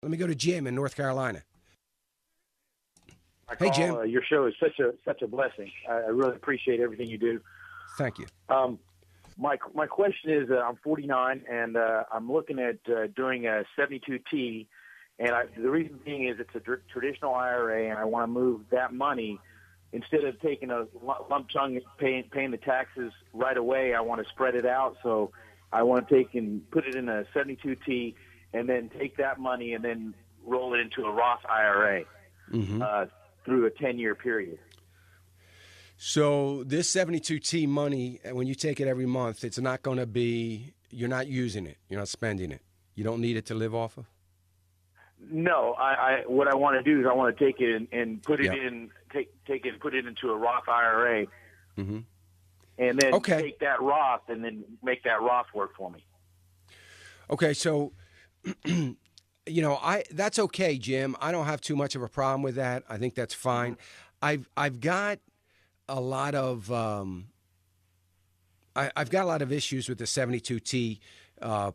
Let me go to Jim in North Carolina. I Hey, call Jim. your show is such a blessing. I really appreciate everything you do. Thank you. My question is, I'm 49 and I'm looking at doing a 72T, and the reason being is it's a traditional IRA, and I want to move that money instead of taking a lump sum paying the taxes right away. I want to spread it out, so I want to take and put it in a 72T, and then take that money and then roll it into a Roth IRA through a 10-year period. So this 72T money, when you take it every month, it's not going to be, you're not using it. You're not spending it. You don't need it to live off of? No, what I want to do is I want to take it and put it Yep. in, take it and put it into a Roth IRA, Mm-hmm. and then Okay. take that Roth and then make that Roth work for me. Okay, so that's okay, Jim. I don't have too much of a problem with that. I think that's fine. I've got a lot of I've got a lot of issues with the 72T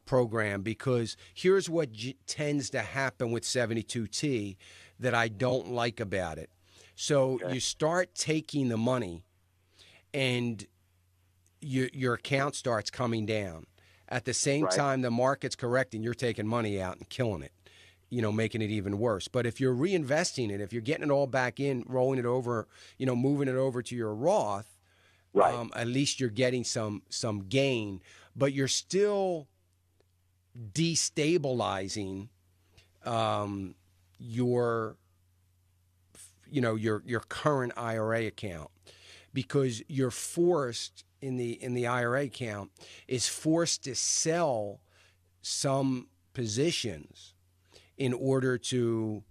program, because here's what tends to happen with 72T that I don't like about it. So you start taking the money, and your account starts coming down. At the same Right. time, the market's correcting, you're taking money out and killing it, making it even worse. But if you're reinvesting it, if you're getting it all back in, rolling it over, moving it over to your Roth, Right. at least you're getting some gain, but you're still destabilizing your your current IRA account, because you're forced in the IRA account is forced to sell some positions in order to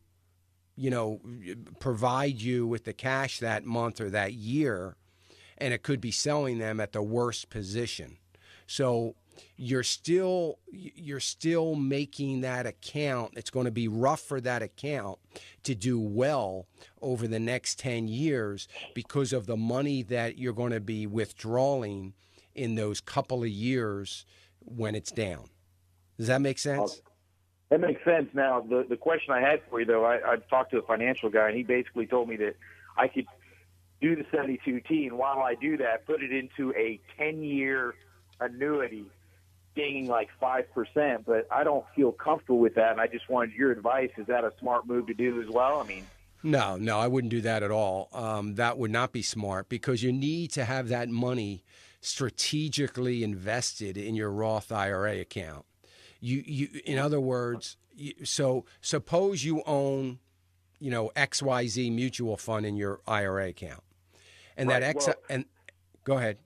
provide you with the cash that month or that year, and it could be selling them at the worst position. So you're still making that account. It's going to be rough for that account to do well over the next 10 years because of the money that you're going to be withdrawing in those couple of years when it's down. Does that make sense? That makes sense. Now, the question I had for you, though, I talked to a financial guy, and he basically told me that I could do the 72T, and while I do that, put it into a 10-year annuity, gaining like 5%, but I don't feel comfortable with that, and I just wanted your advice. Is that a smart move to do as well? I mean, No, I wouldn't do that at all. That would not be smart, because you need to have that money strategically invested in your Roth IRA account. In other words, so suppose you own, XYZ mutual fund in your IRA account, and right. that and go ahead.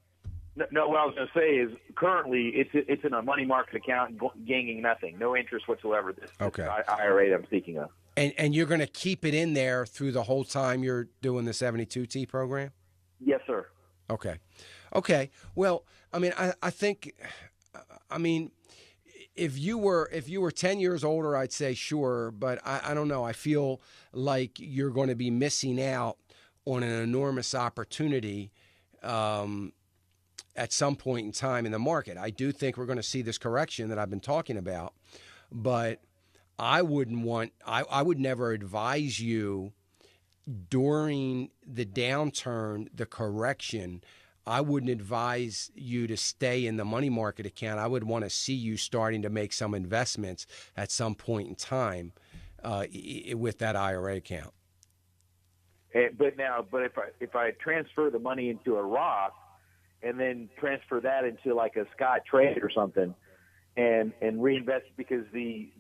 No, what I was going to say is currently it's in a money market account, gaining nothing, no interest whatsoever. This IRA that I'm speaking of. And you're going to keep it in there through the whole time you're doing the 72T program? Yes, sir. Okay. Well, I think, if you were 10 years older, I'd say sure, but I don't know. I feel like you're going to be missing out on an enormous opportunity at some point in time in the market. I do think we're going to see this correction that I've been talking about, but I would never advise you during the downturn, the correction. I wouldn't advise you to stay in the money market account. I would want to see you starting to make some investments at some point in time with that IRA account. But if I transfer the money into a Roth and then transfer that into like a Scott trade or something, and reinvest, because the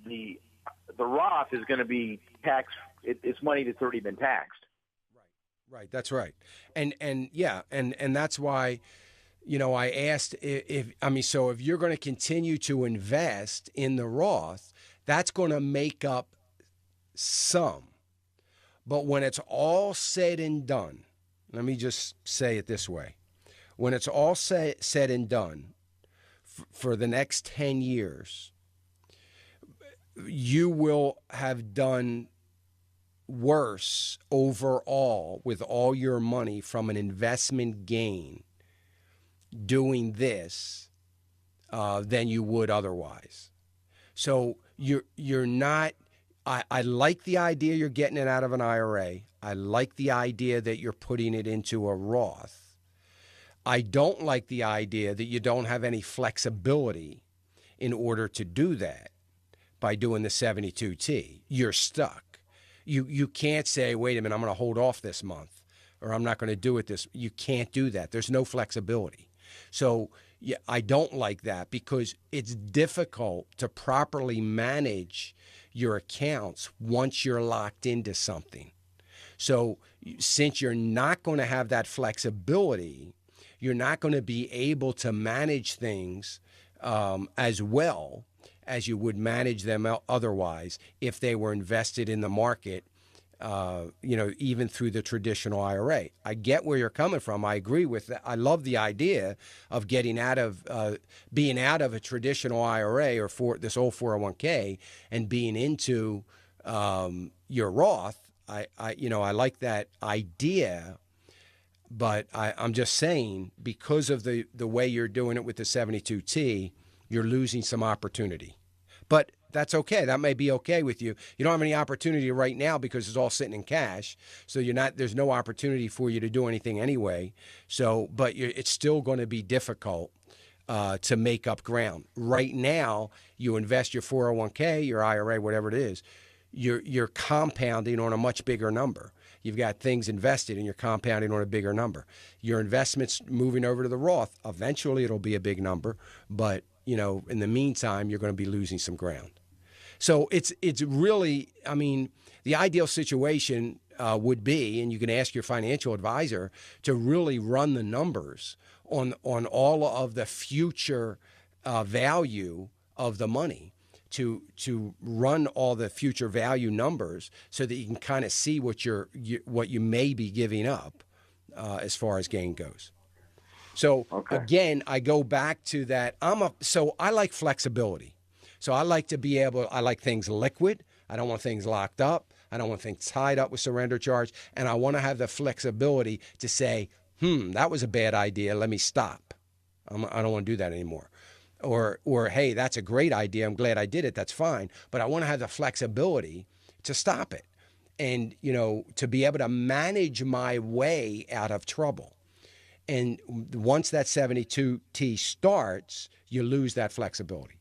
Roth is going to be taxed. It's money that's already been taxed. Right. That's right. And that's why, I asked so if you're going to continue to invest in the Roth, that's going to make up some. But when it's all said and done, let me just say it this way. When it's all said and done, for the next 10 years, you will have done worse overall with all your money from an investment gain doing this than you would otherwise. So you're not I like the idea you're getting it out of an IRA. I like the idea that you're putting it into a Roth. I don't like the idea that you don't have any flexibility in order to do that by doing the 72T. You're stuck. You can't say, wait a minute, I'm going to hold off this month, or I'm not going to do it this. You can't do that. There's no flexibility. So yeah, I don't like that because it's difficult to properly manage your accounts once you're locked into something. So since you're not going to have that flexibility, you're not going to be able to manage things as well as you would manage them otherwise if they were invested in the market, even through the traditional IRA. I get where you're coming from. I agree with that. I love the idea of getting out of being out of a traditional IRA or for this old 401k and being into your Roth. I like that idea. But I'm just saying, because of the way you're doing it with the 72T, you're losing some opportunity. But that's okay. That may be okay with you. You don't have any opportunity right now because it's all sitting in cash. So there's no opportunity for you to do anything anyway. So, but it's still going to be difficult to make up ground. Right now, you invest your 401k, your IRA, whatever it is, you're compounding on a much bigger number. You've got things invested and you're compounding on a bigger number. Your investments moving over to the Roth, eventually it'll be a big number, but in the meantime, you're going to be losing some ground. So it's really, the ideal situation would be, and you can ask your financial advisor to really run the numbers on all of the future value of the money. To run all the future value numbers so that you can kind of see what you may be giving up as far as gain goes. So Again, I go back to that. So I like flexibility. So I like to be able. I like things liquid. I don't want things locked up. I don't want things tied up with surrender charge. And I want to have the flexibility to say, that was a bad idea. Let me stop. I don't want to do that anymore. Or hey, that's a great idea. I'm glad I did it. That's fine. But I want to have the flexibility to stop it and, to be able to manage my way out of trouble. And once that 72T starts, you lose that flexibility.